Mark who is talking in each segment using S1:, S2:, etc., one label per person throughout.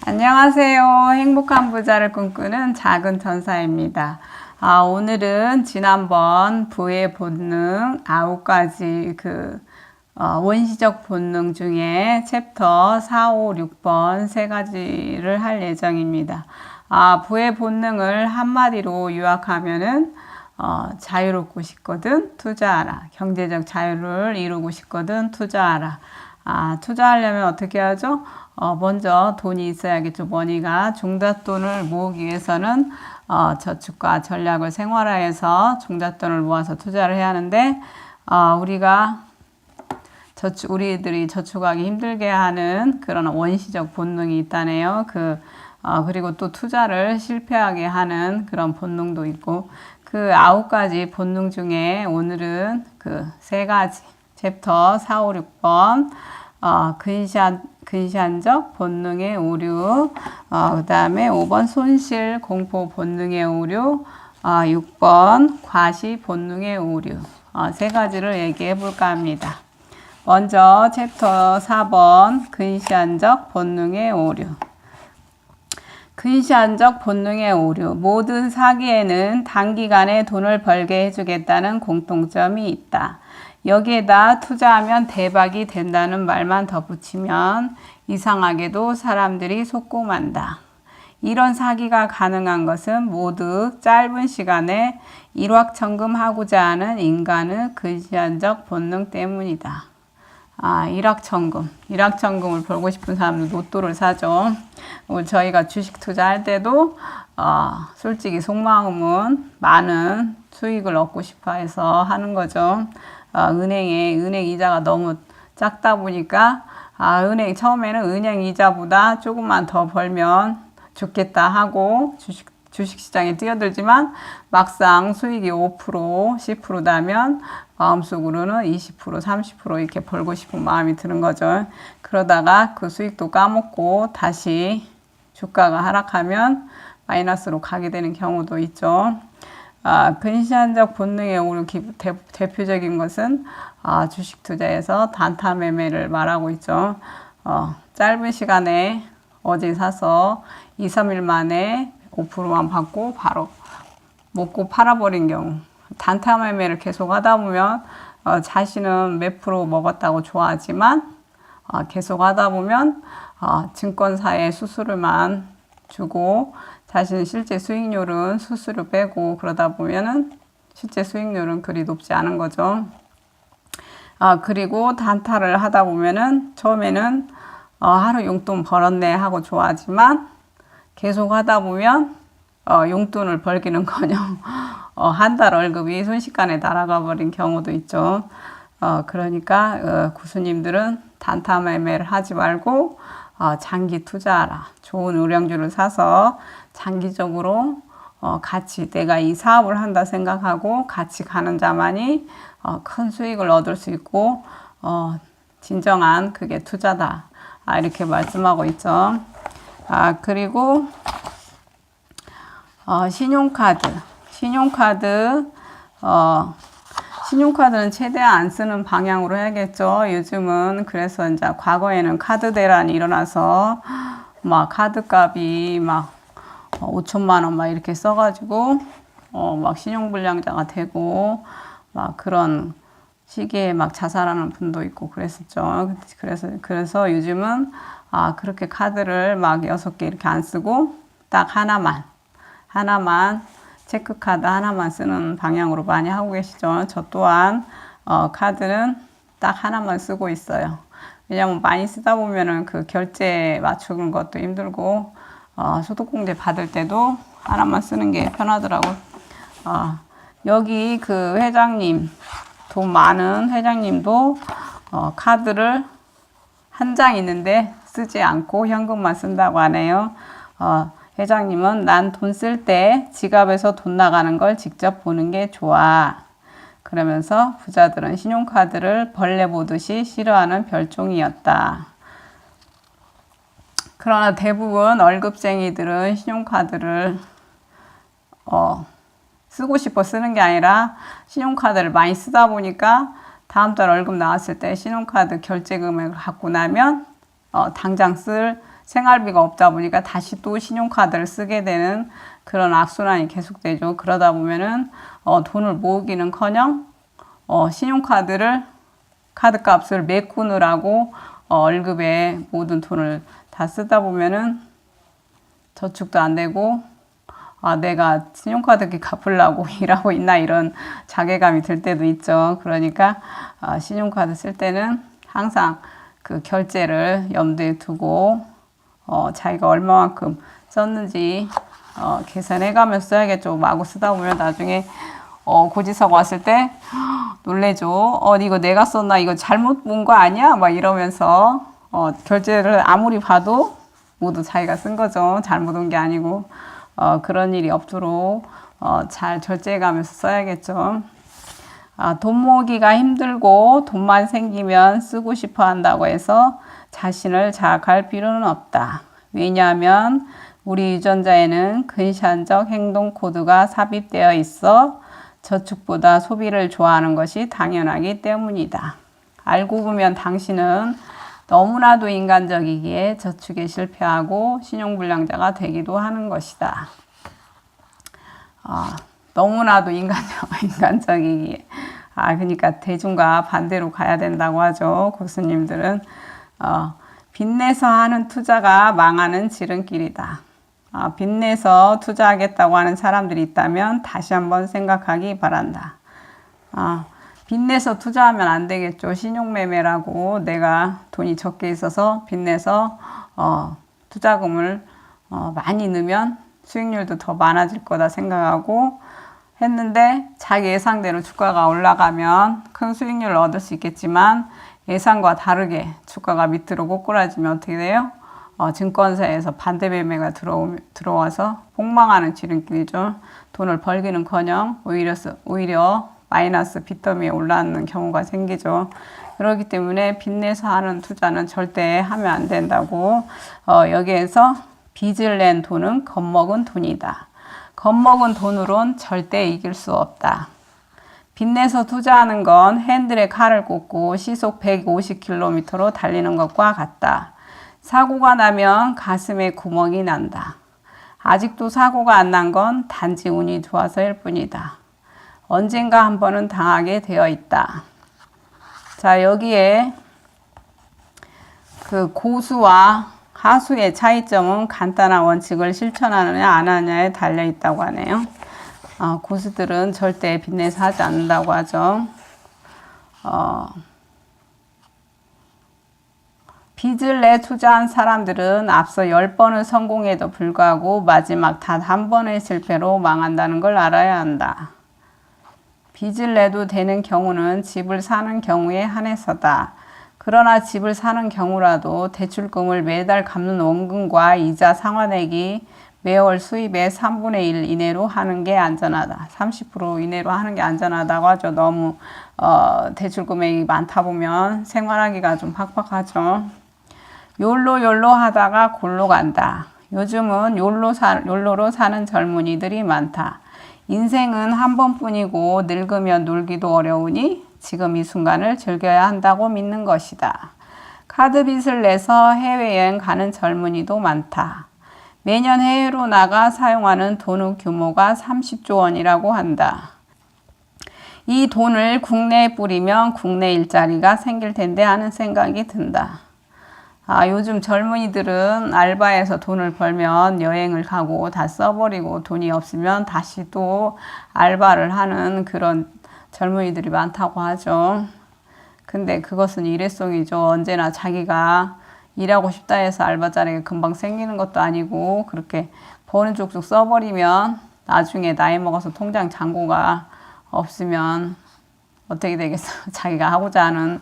S1: 안녕하세요. 행복한 부자를 꿈꾸는 작은 천사입니다. 오늘은 지난번 부의 본능 9가지 원시적 본능 중에 챕터 4, 5, 6번 3가지를 할 예정입니다. 부의 본능을 한마디로 요약하면은 자유롭고 싶거든 투자하라. 경제적 자유를 이루고 싶거든 투자하라. 투자하려면 어떻게 하죠? 먼저 돈이 있어야겠죠. 머니가 종잣돈을 모으기 위해서는 저축과 전략을 생활화해서 종잣돈을 모아서 투자를 해야 하는데 우리들이 저축하기 힘들게 하는 그런 원시적 본능이 있다네요. 그리고 또 투자를 실패하게 하는 그런 본능도 있고, 그 9가지 본능 중에 오늘은 그 3가지 챕터 4, 5, 6번 근시안적 본능의 오류, 그 다음에 5번 손실 공포 본능의 오류, 6번 과시 본능의 오류, 3가지를 얘기해 볼까 합니다. 먼저 챕터 4번 근시안적 본능의 오류. 근시안적 본능의 오류. 모든 사기에는 단기간에 돈을 벌게 해주겠다는 공통점이 있다. 여기에다 투자하면 대박이 된다는 말만 덧붙이면 이상하게도 사람들이 속고 만다. 이런 사기가 가능한 것은 모두 짧은 시간에 일확천금하고자 하는 인간의 근시안적 본능 때문이다. 일확천금. 일확천금을 벌고 싶은 사람은 로또를 사죠. 저희가 주식 투자할 때도 솔직히 속마음은 많은 수익을 얻고 싶어 해서 하는 거죠. 은행 이자가 너무 작다 보니까 처음에는 은행 이자보다 조금만 더 벌면 좋겠다 하고 주식시장에 뛰어들지만 막상 수익이 5%, 10% 나면 마음속으로는 20%, 30% 이렇게 벌고 싶은 마음이 드는 거죠. 그러다가 그 수익도 까먹고 다시 주가가 하락하면 마이너스로 가게 되는 경우도 있죠. 근시안적 본능의 오류 대표적인 것은 주식 투자에서 단타 매매를 말하고 있죠. 짧은 시간에 어제 사서 2, 3일 만에 5%만 받고 바로 먹고 팔아버린 경우. 단타 매매를 계속 하다 보면 자신은 몇 프로 먹었다고 좋아하지만 계속 하다 보면 증권사에 수수료만 주고 자신은 실제 수익률은 수수료 빼고 그러다 보면은 실제 수익률은 그리 높지 않은 거죠. 그리고 단타를 하다 보면은 처음에는 하루 용돈 벌었네 하고 좋아하지만 계속 하다 보면 용돈을 벌기는커녕 한 달 월급이 순식간에 날아가 버린 경우도 있죠. 그러니까 구수님들은 단타 매매를 하지 말고 장기 투자하라. 좋은 의량주를 사서 장기적으로 같이 내가 이 사업을 한다 생각하고 같이 가는 자만이 큰 수익을 얻을 수 있고 진정한 그게 투자다. 이렇게 말씀하고 있죠. 그리고 신용카드는 최대한 안 쓰는 방향으로 해야겠죠. 요즘은 그래서 이제 과거에는 카드 대란이 일어나서 막 카드값이 막 5천만 원 막 이렇게 써가지고 막 신용불량자가 되고 막 그런 시기에 막 자살하는 분도 있고 그랬었죠. 그래서 요즘은 그렇게 카드를 막 6개 이렇게 안 쓰고 딱 하나만 체크카드 하나만 쓰는 방향으로 많이 하고 계시죠. 저 또한 카드는 딱 하나만 쓰고 있어요. 왜냐면 많이 쓰다 보면은 그 결제 맞추는 것도 힘들고 소득공제 받을 때도 하나만 쓰는 게 편하더라고요. 여기 그 회장님, 돈 많은 회장님도 카드를 한 장 있는데 쓰지 않고 현금만 쓴다고 하네요. 회장님은 난 돈 쓸 때 지갑에서 돈 나가는 걸 직접 보는 게 좋아. 그러면서 부자들은 신용카드를 벌레 보듯이 싫어하는 별종이었다. 그러나 대부분 월급쟁이들은 신용카드를 쓰고 싶어 쓰는 게 아니라 신용카드를 많이 쓰다 보니까 다음 달 월급 나왔을 때 신용카드 결제 금액을 갖고 나면 당장 쓸 생활비가 없다 보니까 다시 또 신용카드를 쓰게 되는 그런 악순환이 계속되죠. 그러다 보면은 돈을 모으기는커녕 신용카드를 카드값을 메꾸느라고 월급에 모든 돈을 다 쓰다 보면은 저축도 안 되고 내가 신용카드 갚으려고 일하고 있나 이런 자괴감이 들 때도 있죠. 그러니까 신용카드 쓸 때는 항상 그 결제를 염두에 두고 자기가 얼마만큼 썼는지 계산해 가면서 써야겠죠. 마구 쓰다 보면 나중에 고지서가 왔을 때 놀래죠. 이거 내가 썼나? 이거 잘못 본 거 아니야? 막 이러면서 결제를 아무리 봐도 모두 자기가 쓴 거죠. 잘못 온 게 아니고 그런 일이 없도록 잘 절제해 가면서 써야겠죠. 돈 모으기가 힘들고 돈만 생기면 쓰고 싶어 한다고 해서 자신을 자학할 필요는 없다. 왜냐하면 우리 유전자에는 근시안적 행동 코드가 삽입되어 있어 저축보다 소비를 좋아하는 것이 당연하기 때문이다. 알고 보면 당신은 너무나도 인간적이기에 저축에 실패하고 신용불량자가 되기도 하는 것이다. 너무나도 인간적이기에. 그러니까 대중과 반대로 가야 된다고 하죠. 고수님들은. 빚내서 하는 투자가 망하는 지름길이다. 빚내서 투자하겠다고 하는 사람들이 있다면 다시 한번 생각하기 바란다. 빚내서 투자하면 안 되겠죠. 신용매매라고 내가 돈이 적게 있어서 빚내서 투자금을 많이 넣으면 수익률도 더 많아질 거다 생각하고 했는데 자기 예상대로 주가가 올라가면 큰 수익률을 얻을 수 있겠지만 예상과 다르게 주가가 밑으로 꼬꾸라지면 어떻게 돼요? 증권사에서 반대 매매가 들어와서 폭망하는 지름길이죠. 돈을 벌기는커녕 오히려 마이너스 빚더미에 올라가는 경우가 생기죠. 그렇기 때문에 빚내서 하는 투자는 절대 하면 안 된다고 여기에서 빚을 낸 돈은 겁먹은 돈이다. 겁먹은 돈으론 절대 이길 수 없다. 빚내서 투자하는 건 핸들에 칼을 꽂고 시속 150km로 달리는 것과 같다. 사고가 나면 가슴에 구멍이 난다. 아직도 사고가 안 난 건 단지 운이 좋아서일 뿐이다. 언젠가 한 번은 당하게 되어 있다. 자, 여기에 그 고수와 하수의 차이점은 간단한 원칙을 실천하느냐 안 하느냐에 달려 있다고 하네요. 고수들은 절대 빚내서 하지 않는다고 하죠. 빚을 내 투자한 사람들은 앞서 10번을 성공에도 불구하고 마지막 단 한 번의 실패로 망한다는 걸 알아야 한다. 빚을 내도 되는 경우는 집을 사는 경우에 한해서다. 그러나 집을 사는 경우라도 대출금을 매달 갚는 원금과 이자 상환액이 매월 수입의 3분의 1 이내로 하는 게 안전하다. 30% 이내로 하는 게 안전하다고 하죠. 너무 대출 금액이 많다 보면 생활하기가 좀 팍팍하죠. 욜로 하다가 골로 간다. 요즘은 욜로로 사는 젊은이들이 많다. 인생은 한 번뿐이고 늙으면 놀기도 어려우니 지금 이 순간을 즐겨야 한다고 믿는 것이다. 카드빚을 내서 해외여행 가는 젊은이도 많다. 매년 해외로 나가 사용하는 돈의 규모가 30조 원이라고 한다. 이 돈을 국내에 뿌리면 국내 일자리가 생길 텐데 하는 생각이 든다. 요즘 젊은이들은 알바해서 돈을 벌면 여행을 가고 다 써버리고 돈이 없으면 다시 또 알바를 하는 그런 젊은이들이 많다고 하죠. 근데 그것은 일회성이죠. 언제나 자기가 일하고 싶다 해서 알바 자리가 금방 생기는 것도 아니고 그렇게 버는 쪽쪽 써버리면 나중에 나이 먹어서 통장 잔고가 없으면 어떻게 되겠어. 자기가 하고자 하는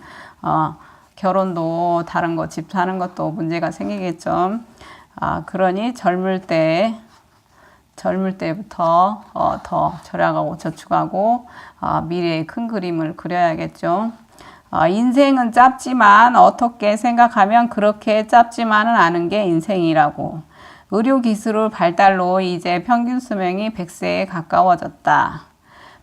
S1: 결혼도 다른 거 집 사는 것도 문제가 생기겠죠. 그러니 젊을 때부터 더 절약하고 저축하고 미래의 큰 그림을 그려야겠죠. 인생은 짧지만 어떻게 생각하면 그렇게 짧지만은 않은 게 인생이라고. 의료기술 발달로 이제 평균 수명이 100세에 가까워졌다.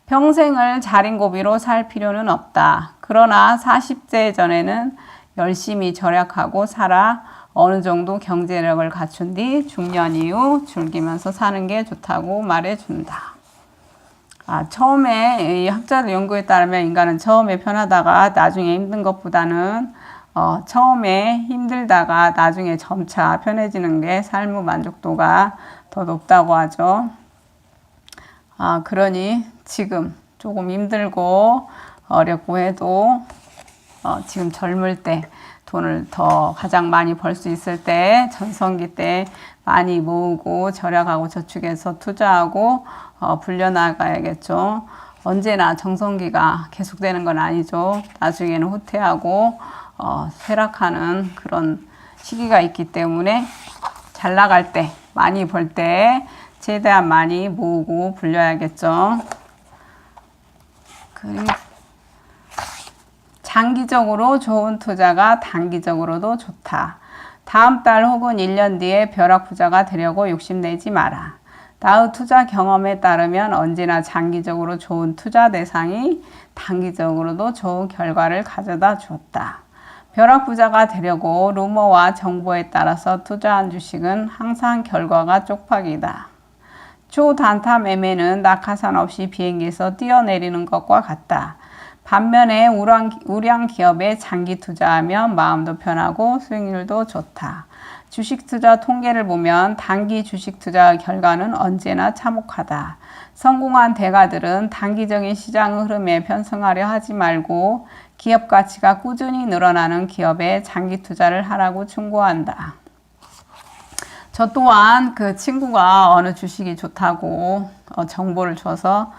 S1: 평생을 자린고비로 살 필요는 없다. 그러나 40세 전에는 열심히 절약하고 살아 어느 정도 경제력을 갖춘 뒤 중년 이후 즐기면서 사는 게 좋다고 말해준다. 처음에 이 학자들 연구에 따르면 인간은 처음에 편하다가 나중에 힘든 것보다는 처음에 힘들다가 나중에 점차 편해지는 게 삶의 만족도가 더 높다고 하죠. 그러니 지금 조금 힘들고 어렵고 해도 지금 젊을 때 돈을 더 가장 많이 벌 수 있을 때 전성기 때 많이 모으고 절약하고 저축해서 투자하고 불려나가야겠죠. 언제나 정성기가 계속되는 건 아니죠. 나중에는 후퇴하고 쇠락하는 그런 시기가 있기 때문에 잘 나갈 때 많이 벌 때 최대한 많이 모으고 불려야겠죠. 그리고 장기적으로 좋은 투자가 단기적으로도 좋다. 다음 달 혹은 1년 뒤에 벼락부자가 되려고 욕심내지 마라. 나의 투자 경험에 따르면 언제나 장기적으로 좋은 투자 대상이 단기적으로도 좋은 결과를 가져다 주었다. 벼락부자가 되려고 루머와 정보에 따라서 투자한 주식은 항상 결과가 쪽박이다. 초단타 매매는 낙하산 없이 비행기에서 뛰어내리는 것과 같다. 반면에 우량 기업에 장기 투자하면 마음도 편하고 수익률도 좋다. 주식 투자 통계를 보면 단기 주식 투자 결과는 언제나 참혹하다. 성공한 대가들은 단기적인 시장 흐름에 편승하려 하지 말고 기업 가치가 꾸준히 늘어나는 기업에 장기 투자를 하라고 충고한다. 저 또한 그 친구가 어느 주식이 좋다고 정보를 줘서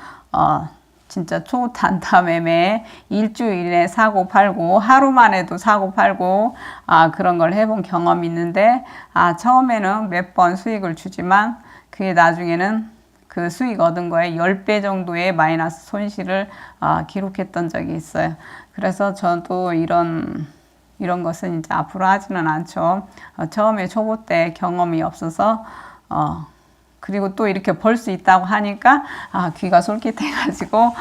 S1: 진짜 초단타 매매 일주일에 사고 팔고 하루만 해도 사고 팔고 그런 걸 해본 경험이 있는데 처음에는 몇 번 수익을 주지만 그게 나중에는 그 수익 얻은 거에 10배 정도의 마이너스 손실을 기록했던 적이 있어요. 그래서 저도 이런 것은 이제 앞으로 하지는 않죠. 처음에 초보 때 경험이 없어서 그리고 또 이렇게 벌 수 있다고 하니까 귀가 솔깃해가지고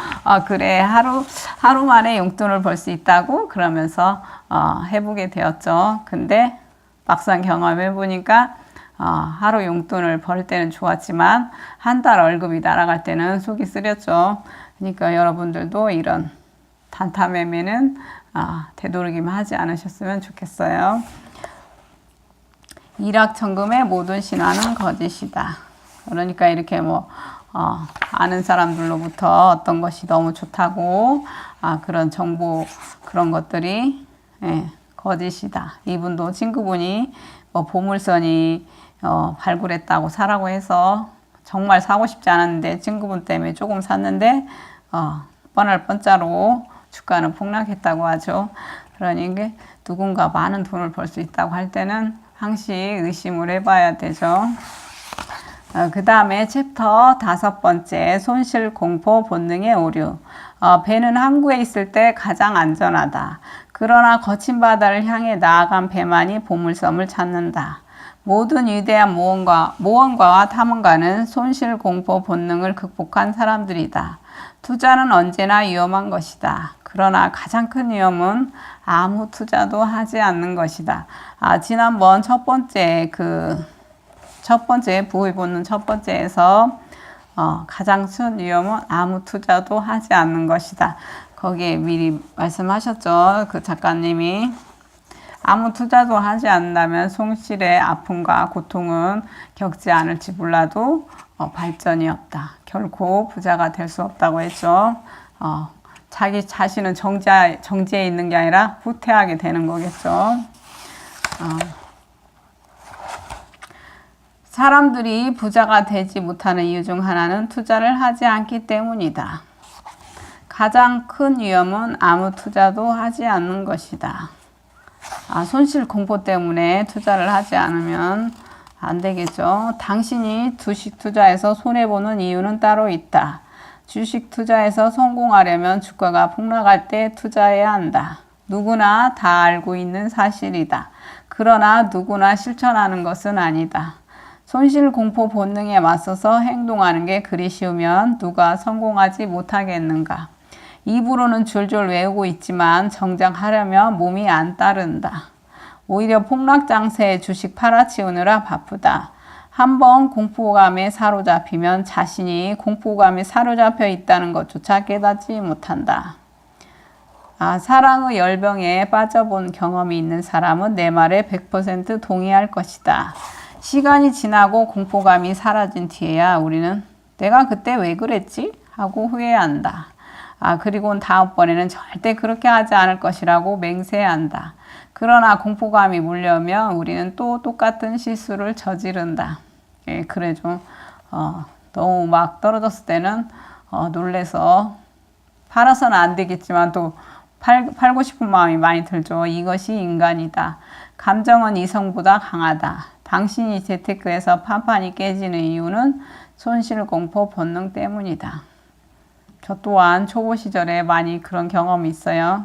S1: 그래 하루 만에 용돈을 벌 수 있다고 그러면서 해보게 되었죠. 근데 막상 경험해 보니까 하루 용돈을 벌 때는 좋았지만 한 달 월급이 날아갈 때는 속이 쓰렸죠. 그러니까 여러분들도 이런 단타 매매는 되도록이면 하지 않으셨으면 좋겠어요. 일확천금의 모든 신화는 거짓이다. 그러니까 이렇게 아는 사람들로부터 어떤 것이 너무 좋다고 그런 정보 그런 것들이 거짓이다. 이분도 친구분이 보물선이 발굴했다고 사라고 해서 정말 사고 싶지 않았는데 친구분 때문에 조금 샀는데 뻔할 뻔짜로 주가는 폭락했다고 하죠. 그러니까 누군가 많은 돈을 벌 수 있다고 할 때는 항시 의심을 해봐야 되죠. 그 다음에 챕터 5번째 손실공포 본능의 오류. 배는 항구에 있을 때 가장 안전하다. 그러나 거친 바다를 향해 나아간 배만이 보물섬을 찾는다. 모든 위대한 모험가와 탐험가는 손실공포 본능을 극복한 사람들이다. 투자는 언제나 위험한 것이다. 그러나 가장 큰 위험은 아무 투자도 하지 않는 것이다. 지난번 첫 번째 부의 본능 첫 번째에서 가장 큰 위험은 아무 투자도 하지 않는 것이다. 거기에 미리 말씀하셨죠. 그 작가님이 아무 투자도 하지 않는다면 손실의 아픔과 고통은 겪지 않을지 몰라도 발전이 없다. 결코 부자가 될 수 없다고 했죠. 자기 자신은 정지해 있는 게 아니라 후퇴하게 되는 거겠죠. 사람들이 부자가 되지 못하는 이유 중 하나는 투자를 하지 않기 때문이다. 가장 큰 위험은 아무 투자도 하지 않는 것이다. 손실 공포 때문에 투자를 하지 않으면 안 되겠죠. 당신이 주식 투자에서 손해보는 이유는 따로 있다. 주식 투자에서 성공하려면 주가가 폭락할 때 투자해야 한다. 누구나 다 알고 있는 사실이다. 그러나 누구나 실천하는 것은 아니다. 손실공포 본능에 맞서서 행동하는 게 그리 쉬우면 누가 성공하지 못하겠는가. 입으로는 줄줄 외우고 있지만 정작 하려면 몸이 안 따른다. 오히려 폭락장세에 주식 팔아치우느라 바쁘다. 한번 공포감에 사로잡히면 자신이 공포감에 사로잡혀 있다는 것조차 깨닫지 못한다. 사랑의 열병에 빠져본 경험이 있는 사람은 내 말에 100% 동의할 것이다. 시간이 지나고 공포감이 사라진 뒤에야 우리는 내가 그때 왜 그랬지? 하고 후회한다. 그리고 다음번에는 절대 그렇게 하지 않을 것이라고 맹세한다. 그러나 공포감이 물려오면 우리는 또 똑같은 실수를 저지른다. 그래 좀 너무 막 떨어졌을 때는 놀래서 팔아서는 안 되겠지만 또 팔고 싶은 마음이 많이 들죠. 이것이 인간이다. 감정은 이성보다 강하다. 당신이 재테크에서 판판이 깨지는 이유는 손실공포 본능 때문이다. 저 또한 초보 시절에 많이 그런 경험이 있어요.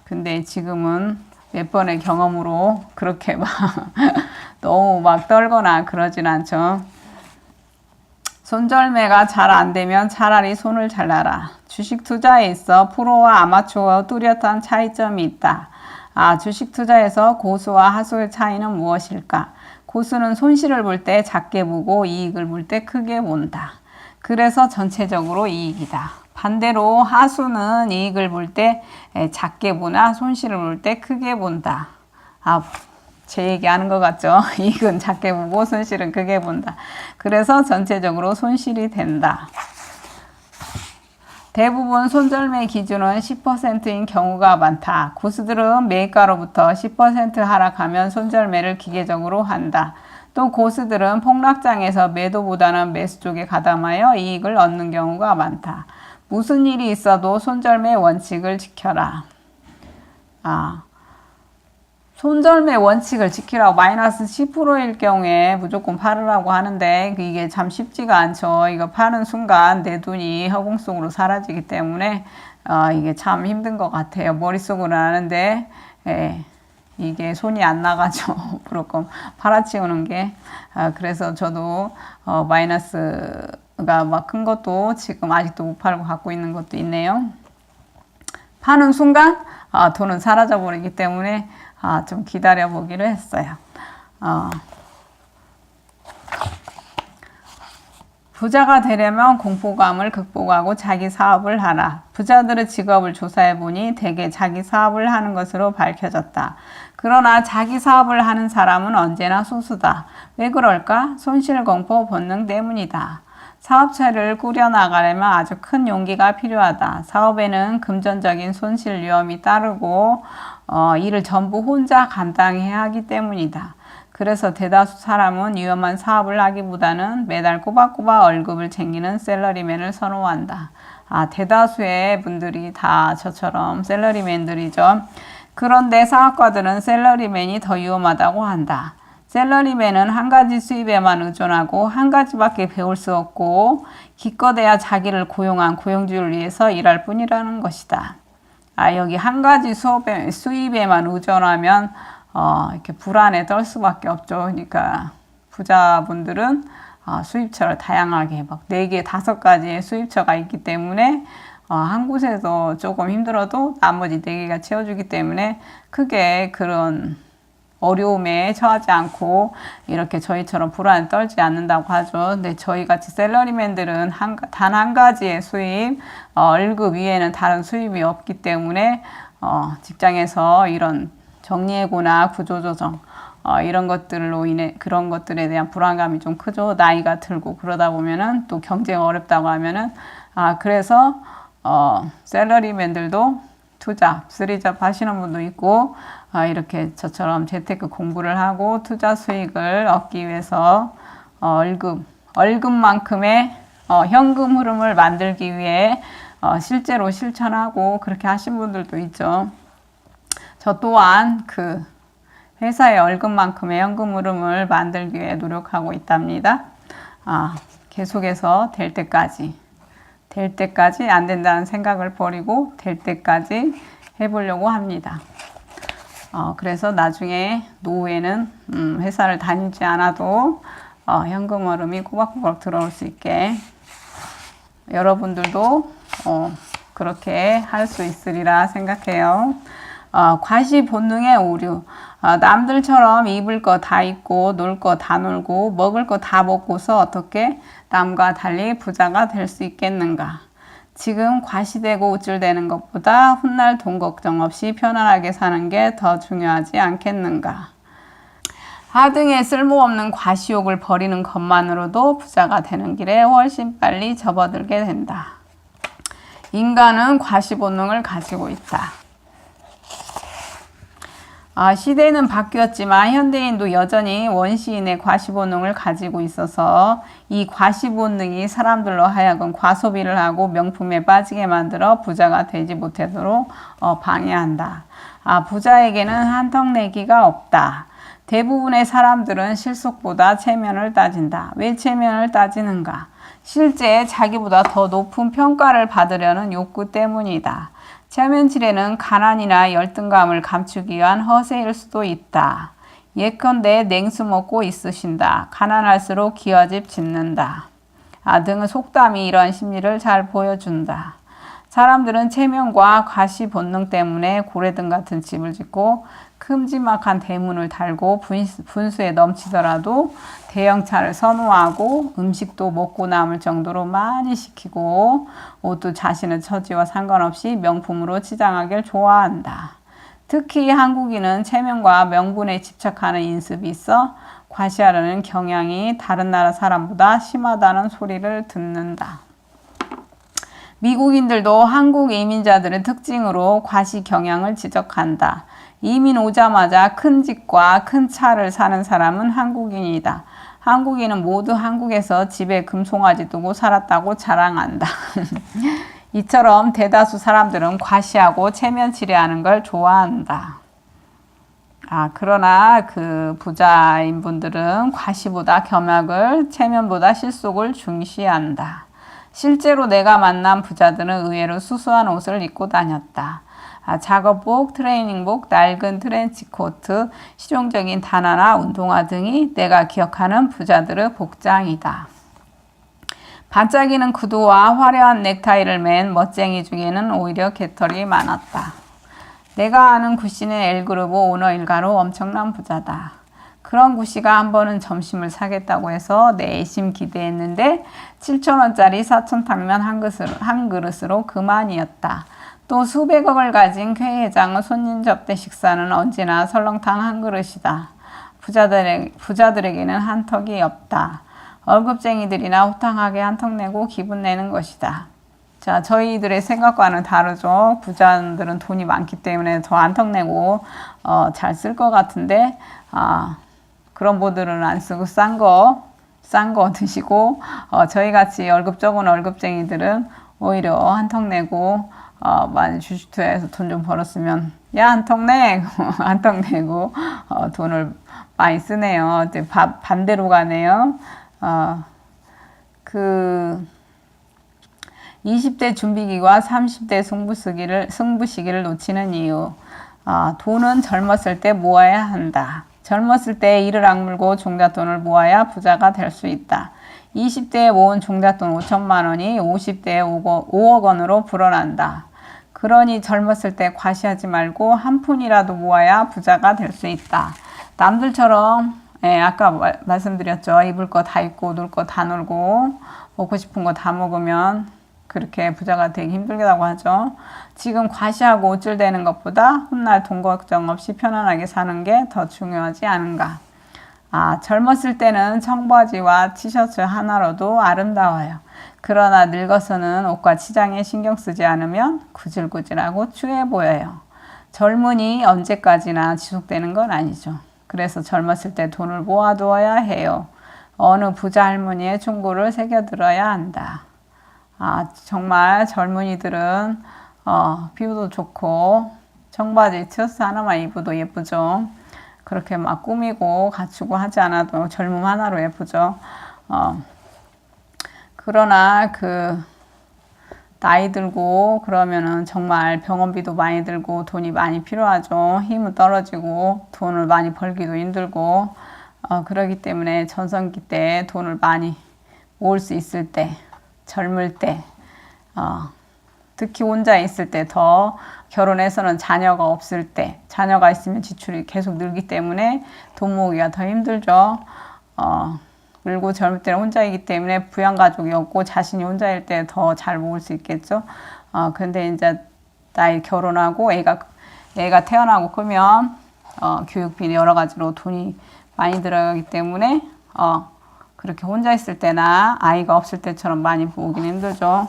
S1: 근데 지금은 몇 번의 경험으로 그렇게 막 너무 막 떨거나 그러진 않죠. 손절매가 잘 안 되면 차라리 손을 잘라라. 주식 투자에 있어 프로와 아마추어의 뚜렷한 차이점이 있다. 주식 투자에서 고수와 하수의 차이는 무엇일까? 고수는 손실을 볼 때 작게 보고 이익을 볼 때 크게 본다. 그래서 전체적으로 이익이다. 반대로 하수는 이익을 볼 때 작게 보나 손실을 볼 때 크게 본다. 제 얘기하는 것 같죠? 이익은 작게 보고 손실은 크게 본다. 그래서 전체적으로 손실이 된다. 대부분 손절매 기준은 10%인 경우가 많다. 고수들은 매입가로부터 10% 하락하면 손절매를 기계적으로 한다. 또 고수들은 폭락장에서 매도보다는 매수 쪽에 가담하여 이익을 얻는 경우가 많다. 무슨 일이 있어도 손절매 원칙을 지켜라. 손절매 원칙을 지키라고 마이너스 10%일 경우에 무조건 팔으라고 하는데 이게 참 쉽지가 않죠. 이거 파는 순간 내 돈이 허공 속으로 사라지기 때문에 이게 참 힘든 것 같아요. 머릿속으로는 아는데 이게 손이 안 나가죠. 무조건 팔아치우는 게. 그래서 저도 마이너스가 막 큰 것도 지금 아직도 못 팔고 갖고 있는 것도 있네요. 파는 순간 돈은 사라져 버리기 때문에 좀 기다려 보기로 했어요. 부자가 되려면 공포감을 극복하고 자기 사업을 하라. 부자들의 직업을 조사해 보니 대개 자기 사업을 하는 것으로 밝혀졌다. 그러나 자기 사업을 하는 사람은 언제나 소수다. 왜 그럴까? 손실공포 본능 때문이다. 사업체를 꾸려나가려면 아주 큰 용기가 필요하다. 사업에는 금전적인 손실 위험이 따르고 이를 전부 혼자 감당해야 하기 때문이다. 그래서 대다수 사람은 위험한 사업을 하기보다는 매달 꼬박꼬박 월급을 챙기는 샐러리맨을 선호한다. 대다수의 분들이 다 저처럼 샐러리맨들이죠. 그런데 사업가들은 샐러리맨이 더 위험하다고 한다. 샐러리맨은 한 가지 수입에만 의존하고 한 가지밖에 배울 수 없고 기껏해야 자기를 고용한 고용주를 위해서 일할 뿐이라는 것이다. 여기 한 가지 수입에만 의존하면 이렇게 불안에 떨 수밖에 없죠. 그러니까 부자분들은 수입처를 다양하게 막 4개, 5가지의 수입처가 있기 때문에 한 곳에서 조금 힘들어도 나머지 4개가 채워주기 때문에 크게 그런 어려움에 처하지 않고 이렇게 저희처럼 불안에 떨지 않는다고 하죠. 근데 저희 같이 샐러리맨들은 단 한 가지의 수입, 월급 위에는 다른 수입이 없기 때문에 직장에서 이런 정리해고나 구조조정 이런 것들로 인해 그런 것들에 대한 불안감이 좀 크죠. 나이가 들고 그러다 보면은 또 경쟁 어렵다고 하면은 그래서 샐러리맨들도 투잡, 3잡 하시는 분도 있고 이렇게 저처럼 재테크 공부를 하고 투자 수익을 얻기 위해서 월급만큼의 현금 흐름을 만들기 위해 실제로 실천하고 그렇게 하신 분들도 있죠. 저 또한 그 회사의 월급만큼의 현금 흐름을 만들기 위해 노력하고 있답니다. 계속해서 될 때까지 안 된다는 생각을 버리고 될 때까지 해보려고 합니다. 그래서 나중에 노후에는 회사를 다니지 않아도 현금 흐름이 꼬박꼬박 들어올 수 있게 여러분들도 그렇게 할 수 있으리라 생각해요. 과시 본능의 오류. 남들처럼 입을 거 다 입고 놀 거 다 놀고 먹을 거 다 먹고서 어떻게 남과 달리 부자가 될 수 있겠는가. 지금 과시되고 우쭐대는 것보다 훗날 돈 걱정 없이 편안하게 사는 게 더 중요하지 않겠는가. 하등의 쓸모없는 과시욕을 버리는 것만으로도 부자가 되는 길에 훨씬 빨리 접어들게 된다. 인간은 과시 본능을 가지고 있다. 시대는 바뀌었지만 현대인도 여전히 원시인의 과시 본능을 가지고 있어서 이 과시 본능이 사람들로 하여금 과소비를 하고 명품에 빠지게 만들어 부자가 되지 못하도록 방해한다. 부자에게는 한턱 내기가 없다. 대부분의 사람들은 실속보다 체면을 따진다. 왜 체면을 따지는가? 실제 자기보다 더 높은 평가를 받으려는 욕구 때문이다. 체면질에는 가난이나 열등감을 감추기 위한 허세일 수도 있다. 예컨대 냉수 먹고 있으신다. 가난할수록 기와집 짓는다. 등의 속담이 이런 심리를 잘 보여준다. 사람들은 체면과 과시 본능 때문에 고래등 같은 집을 짓고 큼지막한 대문을 달고 분수에 넘치더라도 대형차를 선호하고 음식도 먹고 남을 정도로 많이 시키고 옷도 자신의 처지와 상관없이 명품으로 치장하길 좋아한다. 특히 한국인은 체면과 명분에 집착하는 인습이 있어 과시하려는 경향이 다른 나라 사람보다 심하다는 소리를 듣는다. 미국인들도 한국 이민자들의 특징으로 과시 경향을 지적한다. 이민 오자마자 큰 집과 큰 차를 사는 사람은 한국인이다. 한국인은 모두 한국에서 집에 금송아지 두고 살았다고 자랑한다. 이처럼 대다수 사람들은 과시하고 체면치레하는 걸 좋아한다. 그러나 그 부자인 분들은 과시보다 겸약을, 체면보다 실속을 중시한다. 실제로 내가 만난 부자들은 의외로 수수한 옷을 입고 다녔다. 작업복, 트레이닝복, 낡은 트렌치코트, 실용적인 단화나 운동화 등이 내가 기억하는 부자들의 복장이다. 반짝이는 구두와 화려한 넥타이를 맨 멋쟁이 중에는 오히려 개털이 많았다. 내가 아는 구씨는 L그룹 오너 일가로 엄청난 부자다. 그런 구씨가 한 번은 점심을 사겠다고 해서 내심 기대했는데 7,000원짜리 사천탕면 한 그릇으로 그만이었다. 또 수백억을 가진 회 회장의 손님 접대 식사는 언제나 설렁탕 한 그릇이다. 부자들에게는 한턱이 없다. 월급쟁이들이나 호탕하게 한턱 내고 기분 내는 것이다. 자, 저희들의 생각과는 다르죠. 부자들은 돈이 많기 때문에 더 한턱 내고 잘 쓸 것 같은데 그런 분들은 안 쓰고 싼 거 드시고 저희같이 월급 적은 월급쟁이들은 오히려 한턱 내고 많이 주식투자해서 돈 좀 벌었으면 야 한턱 내! 한턱 내고 돈을 많이 쓰네요. 이제 반대로 가네요. 20대 준비기와 30대 승부시기를 놓치는 이유. 돈은 젊었을 때 모아야 한다. 젊었을 때 이를 악물고 종잣돈을 모아야 부자가 될 수 있다. 20대에 모은 종잣돈 5천만 원이 50대에 5억 원으로 불어난다. 그러니 젊었을 때 과시하지 말고 한 푼이라도 모아야 부자가 될 수 있다. 남들처럼 아까 말씀드렸죠. 입을 거 다 입고 놀 거 다 놀고 먹고 싶은 거 다 먹으면 그렇게 부자가 되기 힘들다고 하죠. 지금 과시하고 우쭐대는 것보다 훗날 돈 걱정 없이 편안하게 사는 게 더 중요하지 않은가. 젊었을 때는 청바지와 티셔츠 하나로도 아름다워요. 그러나 늙어서는 옷과 치장에 신경 쓰지 않으면 구질구질하고 추해 보여요. 젊은이 언제까지나 지속되는 건 아니죠. 그래서 젊었을 때 돈을 모아두어야 해요. 어느 부자 할머니의 충고를 새겨들어야 한다. 정말 젊은이들은 피부도 좋고 청바지 티셔츠 하나만 입어도 예쁘죠. 그렇게 막 꾸미고 갖추고 하지 않아도 젊음 하나로 예쁘죠. 그러나 나이 들고 그러면은 정말 병원비도 많이 들고 돈이 많이 필요하죠. 힘은 떨어지고 돈을 많이 벌기도 힘들고 그러기 때문에 전성기 때 돈을 많이 모을 수 있을 때, 젊을 때, 특히 혼자 있을 때 더 결혼해서는 자녀가 없을 때, 자녀가 있으면 지출이 계속 늘기 때문에 돈 모으기가 더 힘들죠. 그리고 젊을 때는 혼자이기 때문에 부양가족이 없고 자신이 혼자일 때 더 잘 모을 수 있겠죠. 근데 이제 나이 결혼하고 애가 태어나고 크면 교육비 여러 가지로 돈이 많이 들어가기 때문에 그렇게 혼자 있을 때나 아이가 없을 때처럼 많이 모으기는 힘들죠.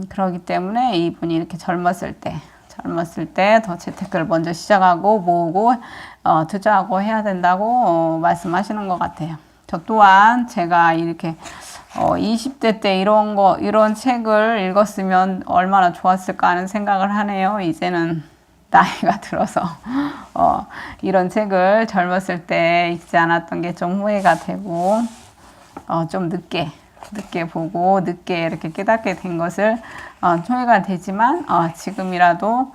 S1: 그러기 때문에 이분이 이렇게 젊었을 때 더 재테크를 먼저 시작하고 모으고 투자하고 해야 된다고 말씀하시는 것 같아요. 저 또한 제가 이렇게 20대 때 이런 책을 읽었으면 얼마나 좋았을까 하는 생각을 하네요. 이제는 나이가 들어서 이런 책을 젊었을 때 읽지 않았던 게 좀 후회가 되고 좀 늦게 보고 늦게 이렇게 깨닫게 된 것을 후회가 되지만 지금이라도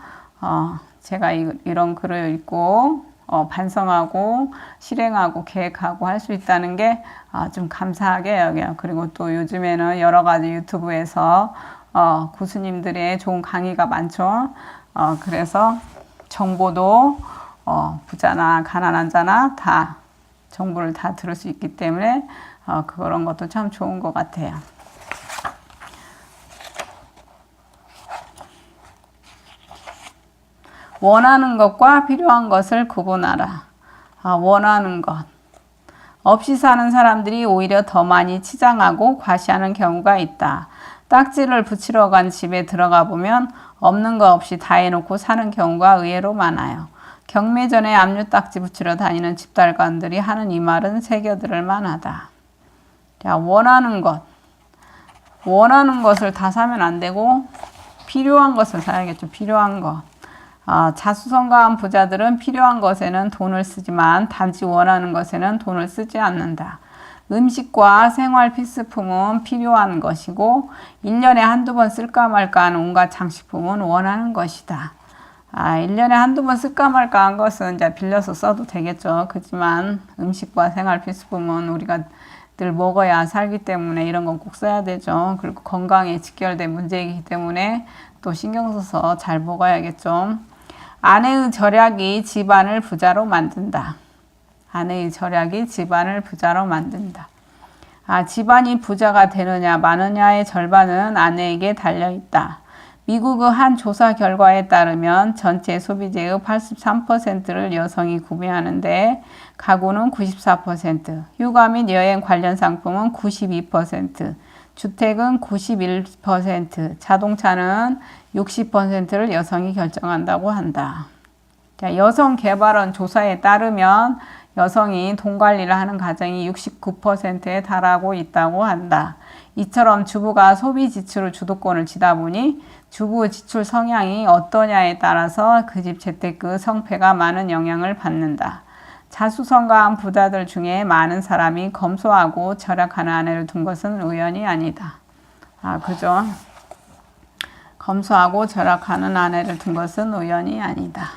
S1: 제가 이런 글을 읽고 반성하고 실행하고 계획하고 할 수 있다는 게 좀 감사하게 여겨요. 그리고 또 요즘에는 여러 가지 유튜브에서 고수님들의 좋은 강의가 많죠. 그래서 정보도 부자나 가난한 자나 다 정보를 다 들을 수 있기 때문에 그런 것도 참 좋은 것 같아요. 원하는 것과 필요한 것을 구분하라. 원하는 것. 없이 사는 사람들이 오히려 더 많이 치장하고 과시하는 경우가 있다. 딱지를 붙이러 간 집에 들어가 보면 없는 거 없이 다 해놓고 사는 경우가 의외로 많아요. 경매 전에 압류 딱지 붙이러 다니는 집달관들이 하는 이 말은 새겨들을 만하다. 자, 원하는 것을 다 사면 안 되고 필요한 것을 사야겠죠. 필요한 것. 자수성가한 부자들은 필요한 것에는 돈을 쓰지만 단지 원하는 것에는 돈을 쓰지 않는다. 음식과 생활 필수품은 필요한 것이고 1년에 한두 번 쓸까 말까 하는 온갖 장식품은 원하는 것이다. 1년에 한두 번 쓸까 말까 한 것은 이제 빌려서 써도 되겠죠. 그렇지만 음식과 생활 필수품은 우리가 늘 먹어야 살기 때문에 이런 건 꼭 써야 되죠. 그리고 건강에 직결된 문제이기 때문에 또 신경 써서 잘 먹어야겠죠. 아내의 절약이 집안을 부자로 만든다. 아내의 절약이 집안을 부자로 만든다. 집안이 부자가 되느냐 마느냐의 절반은 아내에게 달려있다. 미국의 한 조사 결과에 따르면 전체 소비재의 83%를 여성이 구매하는데 가구는 94%, 휴가 및 여행 관련 상품은 92%, 주택은 91%, 자동차는 60%를 여성이 결정한다고 한다. 자, 여성개발원 조사에 따르면 여성이 돈 관리를 하는 가정이 69%에 달하고 있다고 한다. 이처럼 주부가 소비 지출의 주도권을 쥐다 보니 주부의 지출 성향이 어떠냐에 따라서 그 집 재테크 성패가 많은 영향을 받는다. 자수성가한 부자들 중에 많은 사람이 검소하고 절약하는 아내를 둔 것은 우연이 아니다. 그죠? 검소하고 절약하는 아내를 둔 것은 우연이 아니다.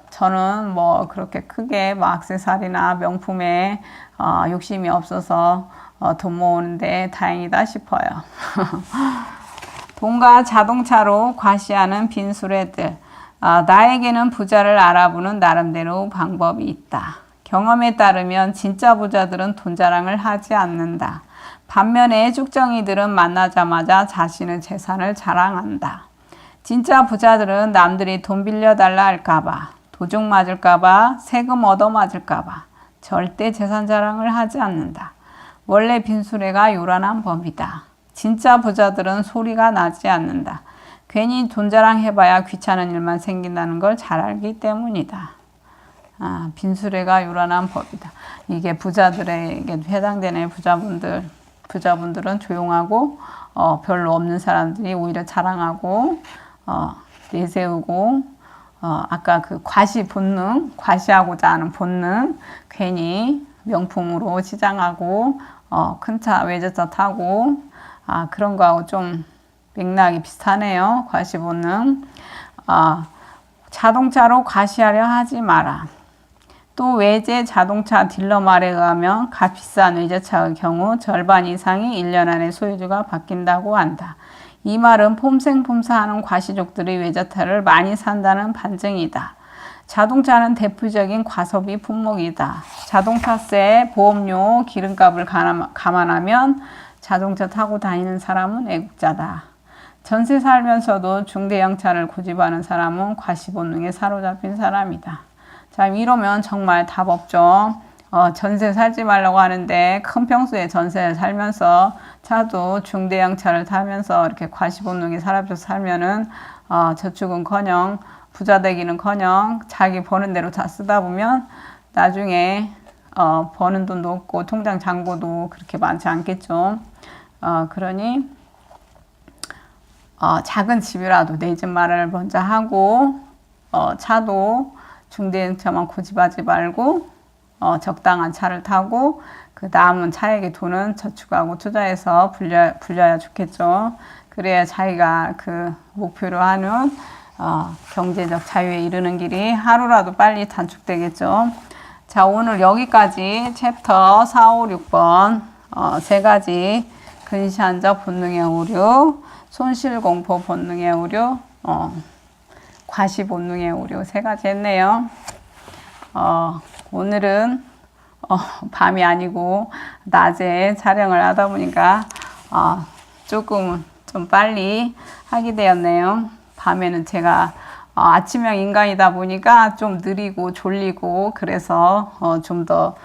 S1: 저는 뭐 그렇게 크게 뭐 액세서리나 명품에 욕심이 없어서 돈 모으는데 다행이다 싶어요. 돈과 자동차로 과시하는 빈수레들. 나에게는 부자를 알아보는 나름대로 방법이 있다. 경험에 따르면 진짜 부자들은 돈 자랑을 하지 않는다. 반면에 쭉정이들은 만나자마자 자신의 재산을 자랑한다. 진짜 부자들은 남들이 돈 빌려달라 할까봐, 도둑 맞을까봐, 세금 얻어맞을까봐 절대 재산 자랑을 하지 않는다. 원래 빈수레가 요란한 법이다. 진짜 부자들은 소리가 나지 않는다. 괜히 돈 자랑해봐야 귀찮은 일만 생긴다는 걸 잘 알기 때문이다. 빈수레가 요란한 법이다. 이게 부자들에게 해당되는 부자분들은 조용하고 별로 없는 사람들이 오히려 자랑하고 내세우고 아까 그 과시하고자 하는 본능, 괜히 명품으로 치장하고 큰 차 외제차 타고 그런 거하고 좀 맥락이 비슷하네요. 과시 본능. 자동차로 과시하려 하지 마라. 또 외제 자동차 딜러 말에 의하면 값비싼 외제차의 경우 절반 이상이 1년 안에 소유주가 바뀐다고 한다. 이 말은 폼생폼사하는 과시족들이 외제차를 많이 산다는 반증이다. 자동차는 대표적인 과소비 품목이다. 자동차세, 보험료, 기름값을 감안하면 자동차 타고 다니는 사람은 애국자다. 전세 살면서도 중대형차를 고집하는 사람은 과시본능에 사로잡힌 사람이다. 자, 이러면 정말 답 없죠. 전세 살지 말라고 하는데 큰 평수에 전세를 살면서 차도 중대형차를 타면서 이렇게 과시본능에 사로잡혀서 살면은 저축은커녕 부자 되기는커녕 자기 버는 대로 다 쓰다 보면 나중에 버는 돈도 없고 통장 잔고도 그렇게 많지 않겠죠. 그러니 작은 집이라도 내 집 마련을 먼저 하고 차도 중대형차만 고집하지 말고 적당한 차를 타고 그 남은 차액의 돈은 저축하고 투자해서 불려야 좋겠죠. 그래야 자기가 그 목표로 하는 경제적 자유에 이르는 길이 하루라도 빨리 단축되겠죠. 자, 오늘 여기까지 챕터 4, 5, 6번 세 가지 근시안적 본능의 오류, 손실공포 본능의 오류, 과시 본능의 오류 세 가지 했네요. 오늘은 밤이 아니고 낮에 촬영을 하다 보니까 조금 좀 빨리 하게 되었네요. 밤에는 제가 아침형 인간이다 보니까 좀 느리고 졸리고 그래서 좀 더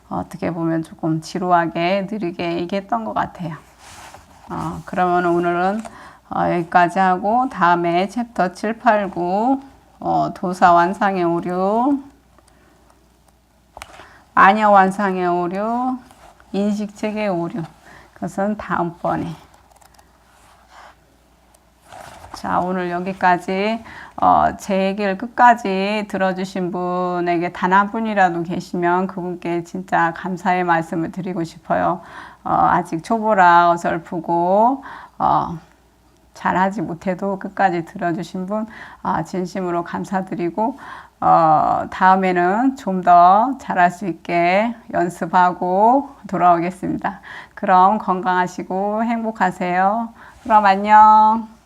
S1: 어떻게 보면 조금 지루하게 느리게 얘기했던 것 같아요. 그러면 오늘은 여기까지 하고 다음에 챕터 7, 8, 9 도사 완상의 오류, 마녀 완상의 오류, 인식체계 오류. 그것은 다음번에. 자, 오늘 여기까지 제 얘기를 끝까지 들어주신 분에게 단 한 분이라도 계시면 그분께 진짜 감사의 말씀을 드리고 싶어요. 아직 초보라 어설프고 잘하지 못해도 끝까지 들어주신 분 진심으로 감사드리고 다음에는 좀 더 잘할 수 있게 연습하고 돌아오겠습니다. 그럼 건강하시고 행복하세요. 그럼 안녕.